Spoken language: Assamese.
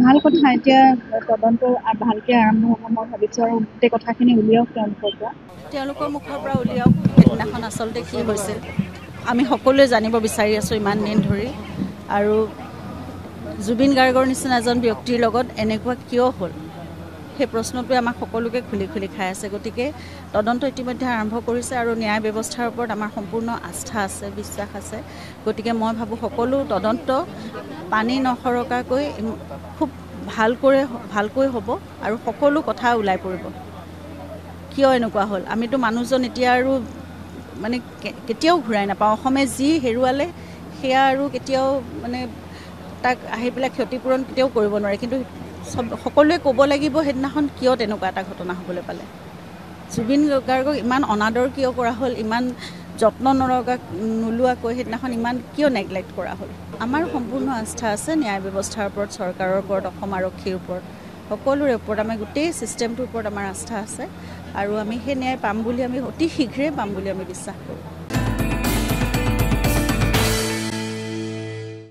ভাল কথা এতিয়া তদন্ত ভালকে আৰম্ভ হ'ব মই ভাবিছোঁ আৰু গোটেই কথাখিনি উলিয়াওক তেওঁলোকৰ মুখৰ পৰা উলিয়াওক সেইদিনাখন আচলতে কি হৈছিল আমি সকলোৱে জানিব বিচাৰি আছোঁ ইমান দিন ধৰি আৰু জুবিন গাৰ্গৰ নিচিনা এজন ব্যক্তিৰ লগত এনেকুৱা কিয় হ'ল সেই প্ৰশ্নটোৱে আমাক সকলোকে খুলি খুলি খাই আছে গতিকে তদন্ত ইতিমধ্যে আৰম্ভ কৰিছে আৰু ন্যায় ব্যৱস্থাৰ ওপৰত আমাৰ সম্পূৰ্ণ আস্থা আছে বিশ্বাস আছে গতিকে মই ভাবোঁ সকলো তদন্ত পানী নসৰকাকৈ খুব ভালকৈ হ'ব আৰু সকলো কথা ওলাই পৰিব কিয় এনেকুৱা হ'ল আমিতো মানুহজন এতিয়া আৰু মানে কেতিয়াও ঘূৰাই নাপাওঁ অসমে যি হেৰুৱালে সেয়া আৰু কেতিয়াও মানে তাক আহি পেলাই ক্ষতিপূৰণ কেতিয়াও কৰিব নোৱাৰে কিন্তু সকলোৱে ক'ব লাগিব সেইদিনাখন কিয় তেনেকুৱা এটা ঘটনা হ'বলৈ পালে জুবিন গাৰ্গক ইমান অনাদৰ কিয় কৰা হ'ল ইমান যত্ন নোলোৱাকৈ সেইদিনাখন ইমান কিয় নেগলেক্ট কৰা হ'ল আমাৰ সম্পূৰ্ণ আস্থা আছে ন্যায় ব্যৱস্থাৰ ওপৰত চৰকাৰৰ ওপৰত অসম আৰক্ষীৰ ওপৰত সকলোৰে ওপৰত আমাৰ গোটেই ছিষ্টেমটোৰ ওপৰত আমাৰ আস্থা আছে আৰু আমি সেই ন্যায় পাম বুলি আমি অতি শীঘ্ৰে পাম বুলি আমি বিশ্বাস কৰোঁ